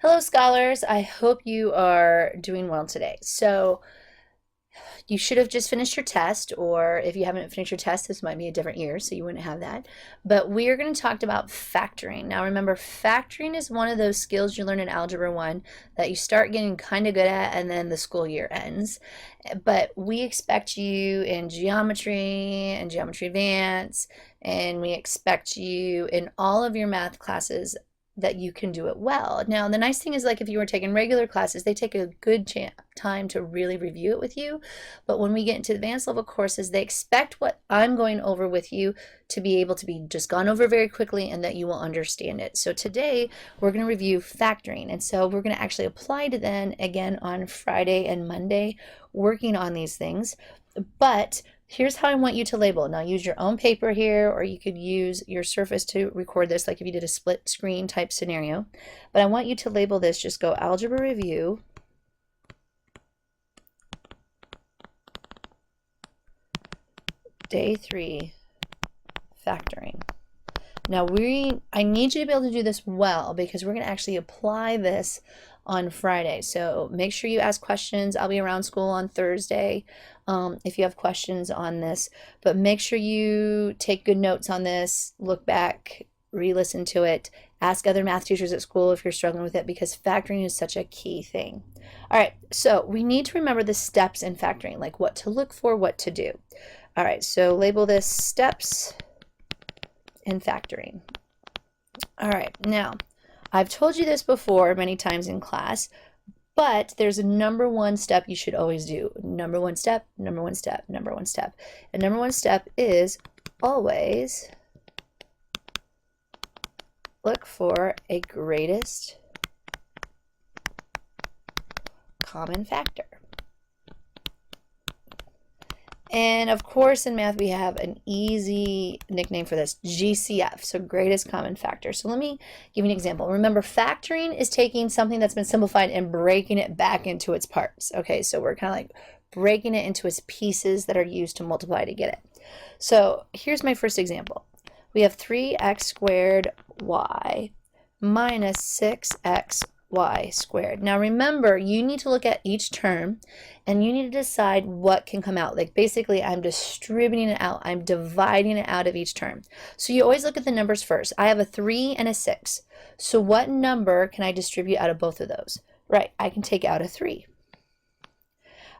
Hello, scholars. I hope you are doing well today. So, you should have just finished your test, or if you haven't finished your test, this might be a different year, so you wouldn't have that. But we are going to talk about factoring. Now, remember, factoring is one of those skills you learn in Algebra 1 that you start getting kind of good at, and then the school year ends. But we expect you in geometry and geometry advance, and we expect you in all of your math classes that you can do it well. Now, the nice thing is, like, if you were taking regular classes, they take a good time to really review it with you. But when we get into advanced level courses, they expect what I'm going over with you to be able to be just gone over very quickly and that you will understand it. So today we're going to review factoring. And so we're going to actually apply to then again on Friday and Monday, working on these things. But here's how I want you to label. Now use your own paper here, or you could use your Surface to record this, like if you did a split screen type scenario. But I want you to label this, just go Algebra Review, Day 3, Factoring. Now I need you to be able to do this well, because we're going to actually apply this on Friday. So make sure you ask questions. I'll be around school on Thursday if you have questions on this. But make sure you take good notes on this, look back, re-listen to it, ask other math teachers at school if you're struggling with it, because factoring is such a key thing. All right, so we need to remember the steps in factoring, like what to look for, what to do. All right, so label this steps in factoring. All right, now I've told you this before many times in class, but there's a number one step you should always do. Number one step, number one step, number one step. And number one step is always look for a greatest common factor. And of course, in math, we have an easy nickname for this, GCF, so greatest common factor. So let me give you an example. Remember, factoring is taking something that's been simplified and breaking it back into its parts. Okay, so we're kind of like breaking it into its pieces that are used to multiply to get it. So here's my first example. We have 3x squared y minus 6x y squared. Now remember, you need to look at each term and you need to decide what can come out. Like basically, I'm distributing it out. I'm dividing it out of each term. So you always look at the numbers first. I have a 3 and a 6. So what number can I distribute out of both of those? Right, I can take out a 3.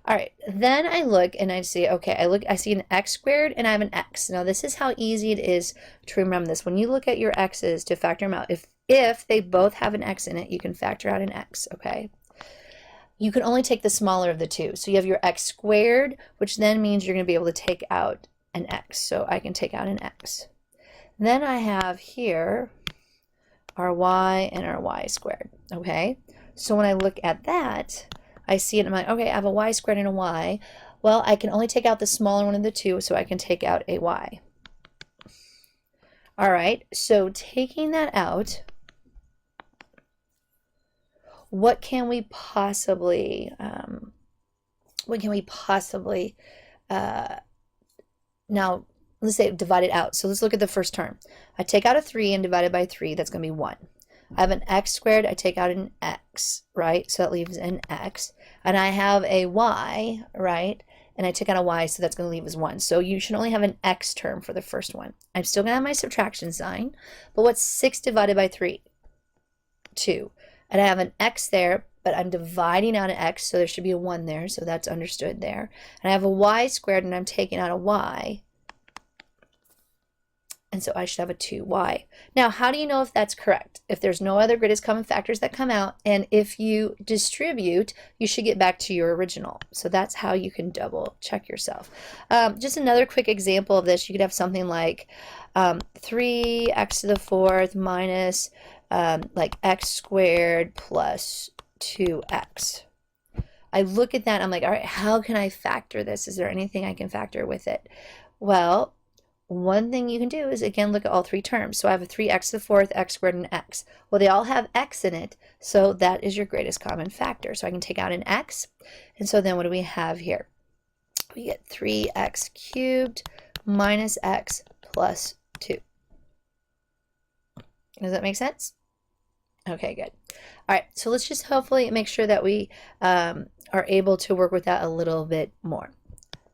All right, then I look and I see, okay, I see an x squared and I have an x. Now this is how easy it is to remember this. When you look at your x's to factor them out, if they both have an x in it, you can factor out an x, okay? You can only take the smaller of the two. So you have your x squared, which then means you're going to be able to take out an x. So I can take out an x. Then I have here our y and our y squared, okay? So when I look at that, I see it and I'm like, okay, I have a y squared and a y. Well, I can only take out the smaller one of the two, so I can take out a y. All right, so taking that out, what can we possibly, now let's say divide it out. So let's look at the first term. I take out a 3 and divide it by 3, that's going to be 1. I have an x squared, I take out an x, right? So that leaves an x. And I have a y, right? And I took out a y, so that's going to leave as 1. So you should only have an x term for the first one. I'm still going to have my subtraction sign, but what's 6 divided by 3? 2. And I have an x there, but I'm dividing out an x, so there should be a 1 there, so that's understood there. And I have a y squared, and I'm taking out a y, and so I should have a 2y. Now, how do you know if that's correct? If there's no other greatest common factors that come out, and if you distribute, you should get back to your original. So that's how you can double check yourself. Just another quick example of this, you could have something like 3x to the 4th minus like x squared plus 2x. I look at that, I'm like, all right, how can I factor this? Is there anything I can factor with it? Well, one thing you can do is, again, look at all three terms. So I have a 3x to the 4th, x squared, and x. Well, they all have x in it, so that is your greatest common factor. So I can take out an x, and so then what do we have here? We get 3x cubed minus x plus 2. Does that make sense? Okay, good. All right, so let's just hopefully make sure that we are able to work with that a little bit more.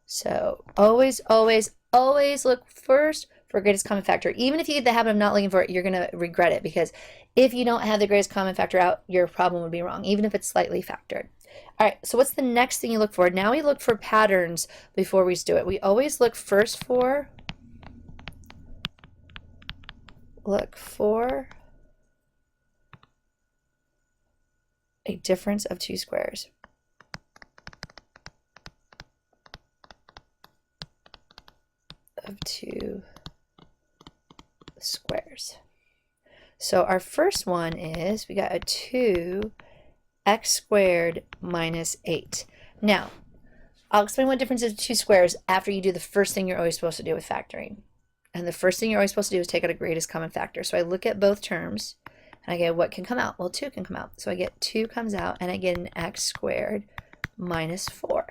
So always, always, always look first for greatest common factor. Even if you get the habit of not looking for it, you're going to regret it, because if you don't have the greatest common factor out, your problem would be wrong, even if it's slightly factored. All right, so what's the next thing you look for? Now we look for patterns before we do it. We always look first for a difference of two squares. Of two squares. So our first one is, we got a 2x squared minus 8. Now, I'll explain what difference of two squares after you do the first thing you're always supposed to do with factoring. And the first thing you're always supposed to do is take out a greatest common factor. So I look at both terms and I get what can come out. Well, 2 can come out. So I get 2 comes out and I get an x squared minus 4.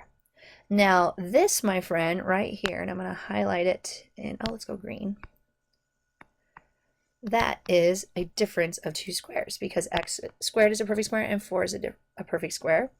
Now this, my friend, right here, and I'm going to highlight it in, oh, let's go green. That is a difference of two squares, because x squared is a perfect square and 4 is a perfect square.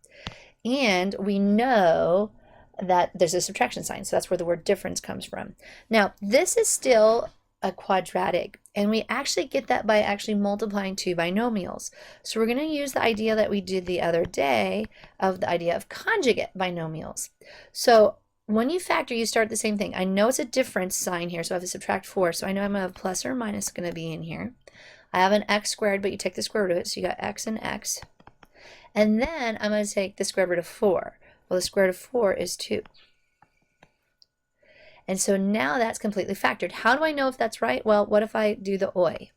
And we know that there's a subtraction sign, so that's where the word difference comes from. Now, this is still a quadratic, and we actually get that by actually multiplying two binomials. So we're going to use the idea that we did the other day of the idea of conjugate binomials. So when you factor, you start the same thing. I know it's a difference sign here, so I have to subtract 4. So I know I'm going to have plus or minus going to be in here. I have an x squared, but you take the square root of it, so you got x and x. And then I'm going to take the square root of 4. Well, the square root of 4 is 2. And so now that's completely factored. How do I know if that's right? Well, what if I do the OI?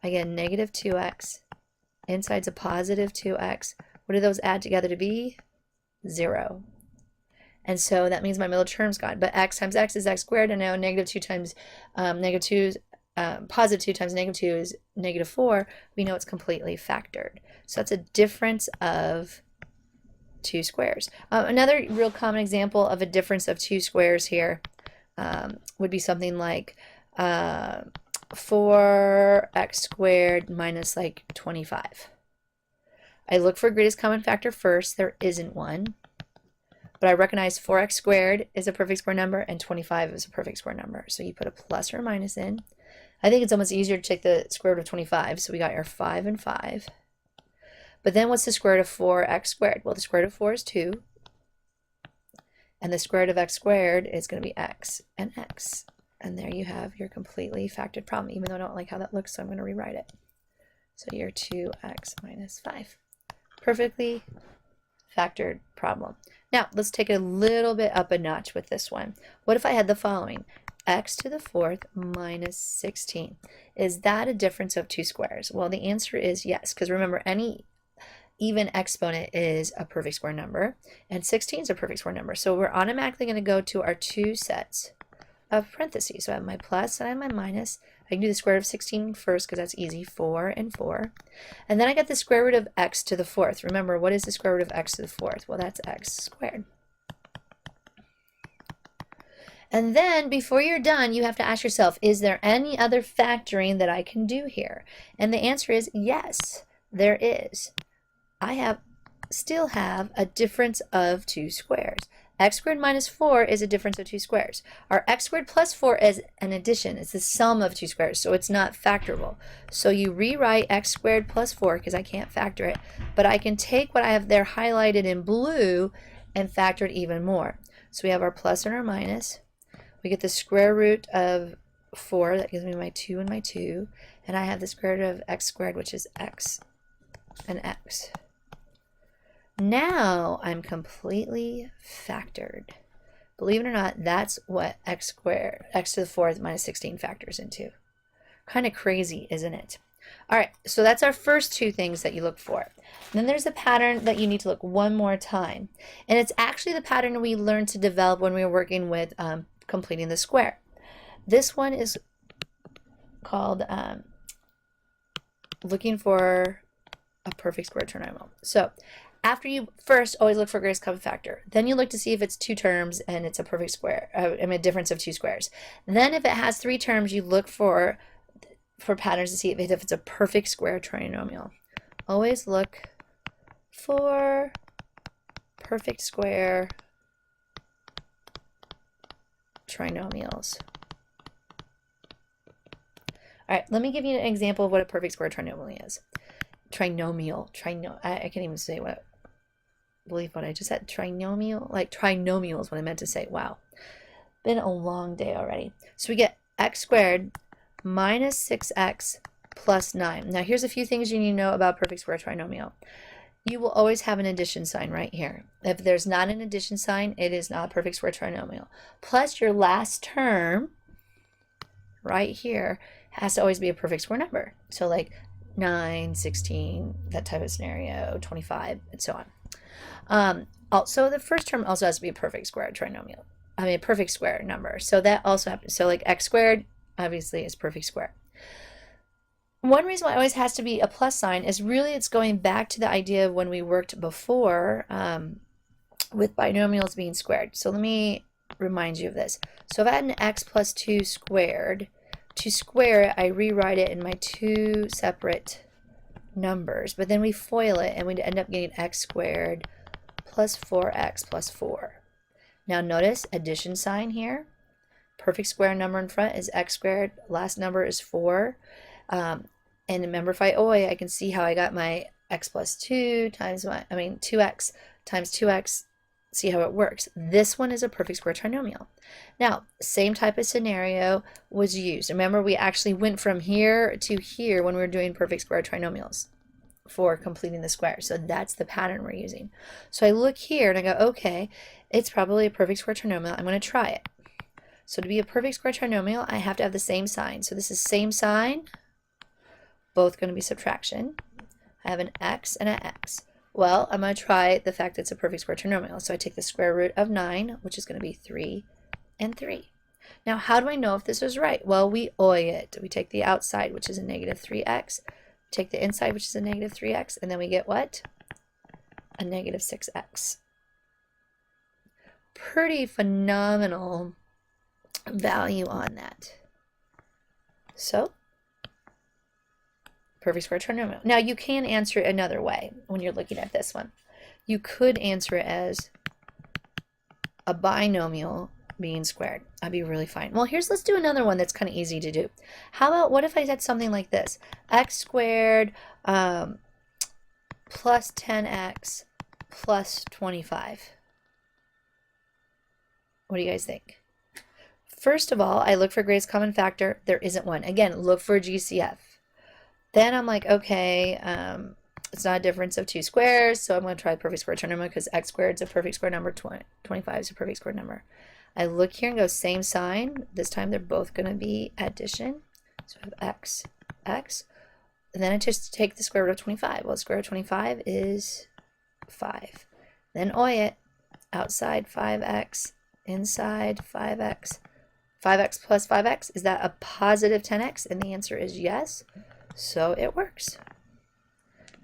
I get negative 2x. Inside's a positive 2x. What do those add together to be? 0. And so that means my middle term's gone. But x times x is x squared. And now negative 2 times negative 2 is positive 2 times negative 2 is negative 4. We know it's completely factored. So that's a difference of two squares. Another real common example of a difference of two squares here would be something like 4x squared minus like 25. I look for greatest common factor first. There isn't one. But I recognize 4x squared is a perfect square number and 25 is a perfect square number. So you put a plus or a minus in. I think it's almost easier to take the square root of 25. So we got our 5 and 5. But then what's the square root of 4x squared? Well, the square root of 4 is 2. And the square root of x squared is going to be x and x. And there you have your completely factored problem, even though I don't like how that looks, so I'm going to rewrite it. So your 2x minus 5. Perfectly factored problem. Now, let's take it a little bit up a notch with this one. What if I had the following? X to the 4th minus 16. Is that a difference of two squares? Well, the answer is yes, because remember, any even exponent is a perfect square number, and 16 is a perfect square number. So we're automatically going to go to our two sets of parentheses. So I have my plus and I have my minus. I can do the square root of 16 first because that's easy, 4 and 4. And then I get the square root of x to the 4th. Remember, what is the square root of x to the 4th? Well, that's x squared. And then before you're done, you have to ask yourself, is there any other factoring that I can do here? And the answer is yes, there is. I still have a difference of two squares. X squared minus 4 is a difference of two squares. Our x squared plus 4 is an addition. It's the sum of two squares, so it's not factorable. So you rewrite x squared plus 4 because I can't factor it, but I can take what I have there highlighted in blue and factor it even more. So we have our plus and our minus. We get the square root of 4. That gives me my 2 and my 2. And I have the square root of x squared, which is x and x. Now I'm completely factored. Believe it or not, that's what x squared, x to the 4th minus 16 factors into. Kind of crazy, isn't it? All right, so that's our first two things that you look for. And then there's a pattern that you need to look one more time. And it's actually the pattern we learned to develop when we were working with completing the square. This one is called looking for a perfect square trinomial. So after you first always look for greatest common factor, then you look to see if it's two terms and it's a perfect square, a difference of two squares. Then if it has three terms, you look for patterns to see if it's a perfect square trinomial. always look for perfect square trinomials. All right, let me give you an example of what a perfect square trinomial is. Trinomial, I can't even say believe what I just said. Trinomial, like trinomial is what I meant to say. Wow, been a long day already. So we get x squared minus 6x plus 9. Now here's a few things you need to know about perfect square trinomial. You will always have an addition sign right here. If there's not an addition sign, it is not a perfect square trinomial. Plus your last term right here has to always be a perfect square number. So like 9, 16, that type of scenario, 25, and so on. Also, the first term also has to be a perfect square trinomial. I mean, a perfect square number. So that also happens. So like x squared, obviously, is perfect square. One reason why it always has to be a plus sign is really it's going back to the idea of when we worked before with binomials being squared. So let me remind you of this. So if I had an x plus 2 squared, to square it, I rewrite it in my two separate numbers, but then we FOIL it and we end up getting x squared plus 4x plus 4. Now notice addition sign here. Perfect square number in front is x squared. Last number is 4. And remember, if I OI, I can see how I got my x plus 2 times 2x times 2x. See how it works. This one is a perfect square trinomial. Now, same type of scenario was used. Remember, we actually went from here to here when we were doing perfect square trinomials for completing the square. So that's the pattern we're using. So I look here and I go, okay, it's probably a perfect square trinomial. I'm going to try it. So to be a perfect square trinomial, I have to have the same sign. So this is same sign, both going to be subtraction. I have an x and an x. Well, I'm going to try the fact that it's a perfect square trinomial. So I take the square root of 9, which is going to be 3 and 3. Now, how do I know if this is right? Well, we OI it. We take the outside, which is a negative 3x, take the inside, which is a negative 3x, and then we get what? A negative 6x. Pretty phenomenal value on that. So, perfect square trinomial. Now, you can answer it another way when you're looking at this one. You could answer it as a binomial being squared. That'd be really fine. Well, let's do another one that's kind of easy to do. How about, what if I said something like this? X squared plus 10x plus 25. What do you guys think? First of all, I look for greatest common factor. There isn't one. Again, look for GCF. Then I'm like, okay, it's not a difference of 2 squares, so I'm going to try perfect square trinomial because x squared is a perfect square number, 25 is a perfect square number. I look here and go same sign. This time they're both going to be addition. So I have x, x. And then I just take the square root of 25. Well, the square root of 25 is 5. Then OI it. Outside 5x, inside 5x. 5x plus 5x, is that a positive 10x? And the answer is yes. So it works.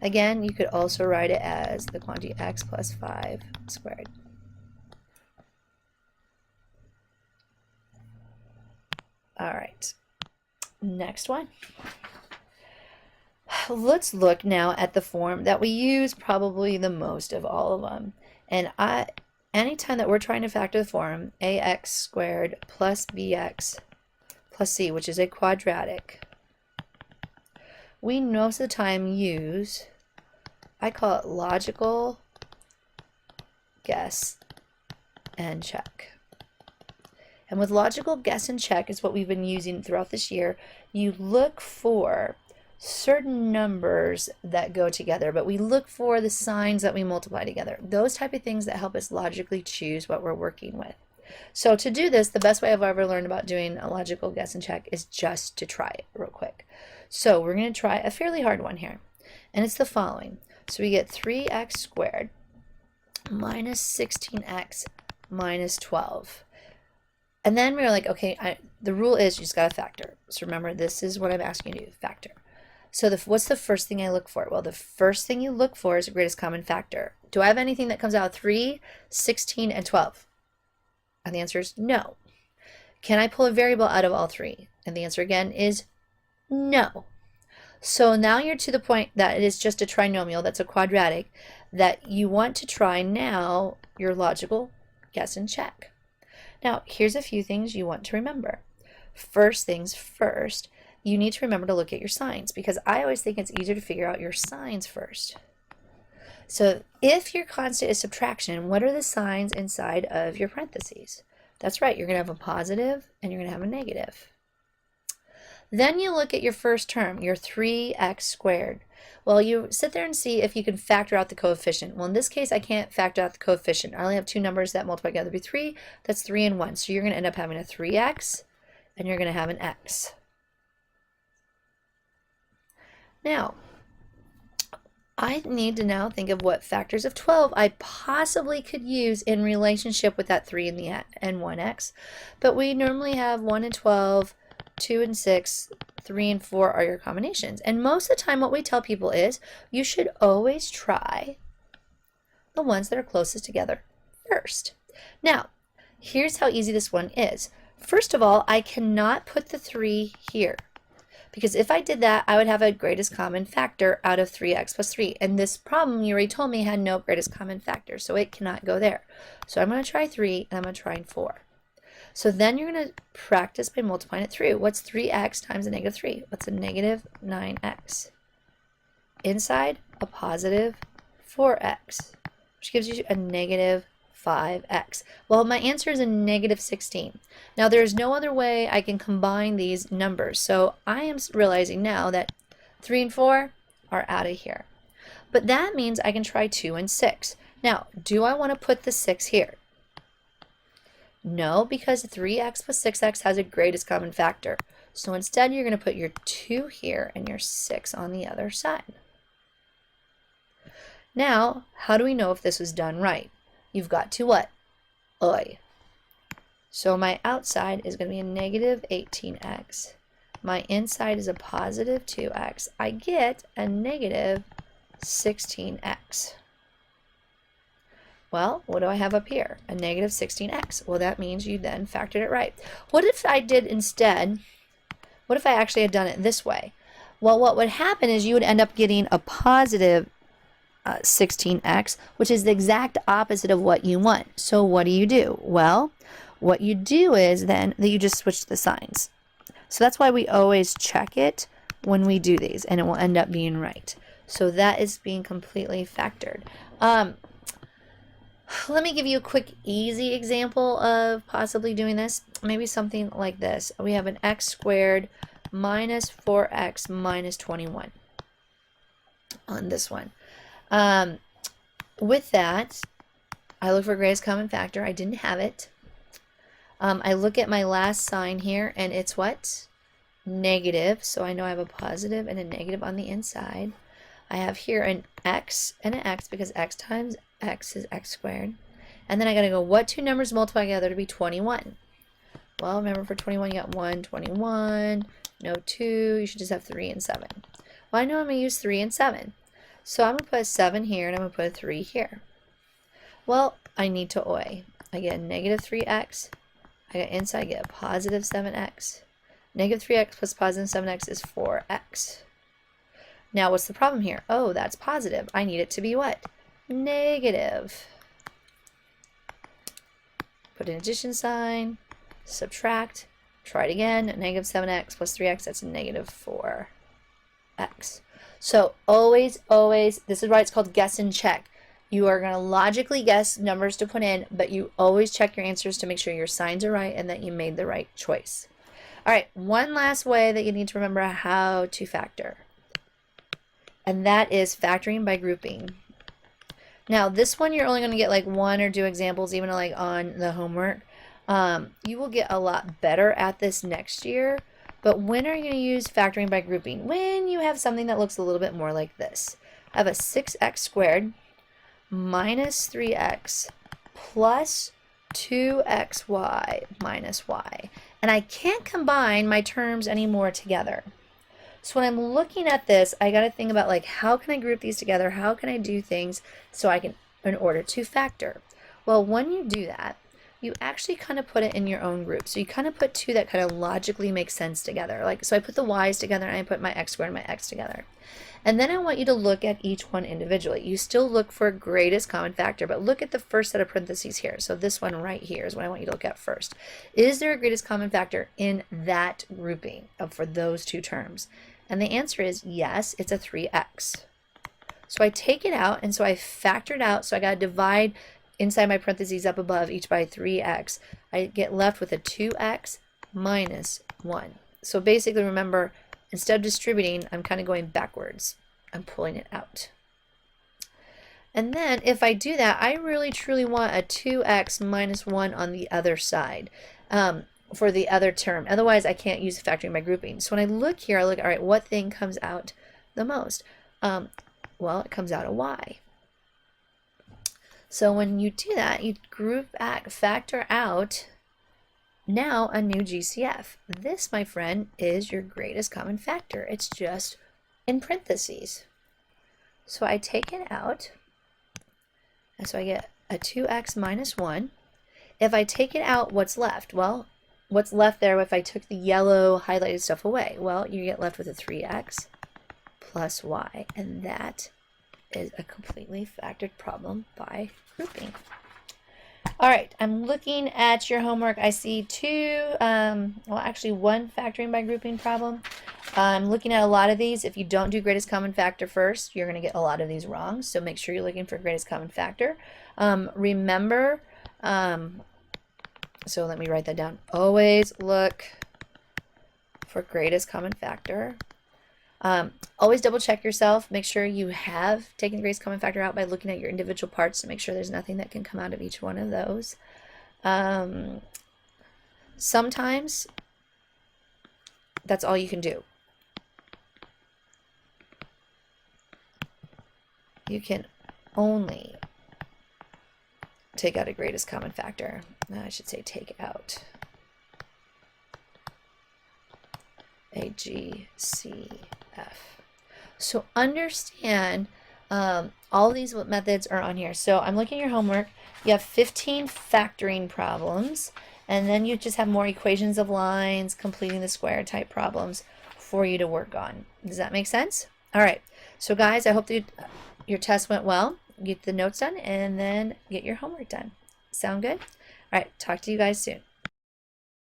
Again, you could also write it as the quantity x plus 5 squared. All right, next one. Let's look now at the form that we use probably the most of all of them. And anytime that we're trying to factor the form, ax squared plus bx plus c, which is a quadratic, we most of the time use, I call it logical guess and check. And with logical guess and check is what we've been using throughout this year. You look for certain numbers that go together, but we look for the signs that we multiply together. Those type of things that help us logically choose what we're working with. So to do this, the best way I've ever learned about doing a logical guess and check is just to try it real quick. So we're going to try a fairly hard one here, and it's the following. So we get 3x squared minus 16x minus 12. And then we're like, okay, the rule is you just got to factor. So remember, this is what I'm asking you to do, factor. So what's the first thing I look for? Well, the first thing you look for is the greatest common factor. Do I have anything that comes out of 3, 16, and 12? And the answer is no. Can I pull a variable out of all three? And the answer again is no. So now you're to the point that it is just a trinomial, that's a quadratic, that you want to try now your logical guess and check. Now, here's a few things you want to remember. First things first, you need to remember to look at your signs, because I always think it's easier to figure out your signs first. So if your constant is subtraction, what are the signs inside of your parentheses? That's right, you're going to have a positive and you're going to have a negative. Then you look at your first term, your 3x squared. Well, you sit there and see if you can factor out the coefficient. Well, in this case, I can't factor out the coefficient. I only have two numbers that multiply together to be 3. That's 3 and 1. So you're going to end up having a 3x and you're going to have an x. Now, I need to now think of what factors of 12 I possibly could use in relationship with that 3 and 1x. But we normally have 1 and 12, 2 and 6, 3 and 4 are your combinations. And most of the time what we tell people is you should always try the ones that are closest together first. Now, here's how easy this one is. First of all, I cannot put the 3 here, because if I did that, I would have a greatest common factor out of 3x plus 3. And this problem, you already told me, had no greatest common factor, so it cannot go there. So I'm going to try 3, and I'm going to try 4. So then you're going to practice by multiplying it through. What's 3x times a negative 3? What's a negative 9x? Inside, a positive 4x, which gives you a negative 5x. Well, my answer is a negative 16. Now, there's no other way I can combine these numbers. So I am realizing now that 3 and 4 are out of here. But that means I can try 2 and 6. Now, do I want to put the 6 here? No, because 3x plus 6x has a greatest common factor. So instead, you're going to put your 2 here and your 6 on the other side. Now, how do we know if this was done right? You've got to what? Oy. So my outside is going to be a negative 18x. My inside is a positive 2x. I get a negative 16x. Well, what do I have up here? A negative 16x. Well, that means you then factored it right. What if I did instead, what if I actually had done it this way? Well, what would happen is you would end up getting a positive 16x, which is the exact opposite of what you want. So what do? Well, what you do is then that you just switch the signs. So that's why we always check it when we do these, and it will end up being right. So that is being completely factored. Let me give you a quick, easy example of possibly doing this. Maybe something like this. We have an x squared minus 4x minus 21 on this one. With that, I look for greatest common factor. I didn't have it. I look at my last sign here, and it's what? Negative. So I know I have a positive and a negative on the inside. I have here an x and an x, because x times x is x squared. And then I got to go, what two numbers multiply together to be 21? Well, remember for 21, you got 1, 21, no 2. You should just have 3 and 7. Well, I know I'm going to use 3 and 7. So I'm going to put a 7 here, and I'm going to put a 3 here. Well, I need to OI. I get a negative 3x. I got inside, I get a positive 7x. Negative 3x plus positive 7x is 4x. Now, what's the problem here? Oh, that's positive. I need it to be what? Negative. Put an addition sign, subtract, try it again. Negative 7x plus 3x, that's a negative 4x. So always, this is why it's called guess and check. You are going to logically guess numbers to put in, but you always check your answers to make sure your signs are right and that you made the right choice. All right, one last way that you need to remember how to factor, and that is factoring by grouping. Now, this one you're only going to get like 1 or 2 examples, even like on the homework. You will get a lot better at this next year. But when are you going to use factoring by grouping? When you have something that looks a little bit more like this. I have a 6x squared minus 3x plus 2xy minus y. And I can't combine my terms anymore together. So when I'm looking at this, I got to think about like, how can I group these together? How can I do things so I can, in order to factor? Well, when you do that, you actually kind of put it in your own group. So you kind of put two that kind of logically make sense together. Like, so I put the y's together and I put my x squared and my x together. And then I want you to look at each one individually. You still look for greatest common factor, but look at the first set of parentheses here. So this one right here is what I want you to look at first. Is there a greatest common factor in that grouping for those two terms? And the answer is yes, it's a 3x. So I take it out, and so I factor it out. So I got to divide inside my parentheses up above each by 3x. I get left with a 2x minus 1. So basically, remember, instead of distributing, I'm kind of going backwards. I'm pulling it out. And then if I do that, I really truly want a 2x minus 1 on the other side for the other term. Otherwise, I can't use factoring by grouping. So when I look here, I look, all right, what thing comes out the most? Well, it comes out a y. So when you do that, you factor out now a new GCF. This, my friend, is your greatest common factor. It's just in parentheses. So I take it out, and so I get a 2x minus 1. If I take it out, what's left? Well, what's left there if I took the yellow highlighted stuff away? Well, you get left with a 3x plus y, and that is a completely factored problem by grouping. All right, I'm looking at your homework. I see one factoring by grouping problem. I'm looking at a lot of these. If you don't do greatest common factor first, you're going to get a lot of these wrong. So make sure you're looking for greatest common factor. Remember, so let me write that down. Always look for greatest common factor. Always double check yourself. Make sure you have taken the greatest common factor out by looking at your individual parts to make sure there's nothing that can come out of each one of those. Sometimes that's all you can do. You can only take out a greatest common factor. I should say take out a GCF. So understand all these methods are on here. So I'm looking at your homework. You have 15 factoring problems, and then you just have more equations of lines, completing the square type problems for you to work on. Does that make sense? All right. So guys, I hope that your test went well. Get the notes done and then get your homework done. Sound good? All right. Talk to you guys soon.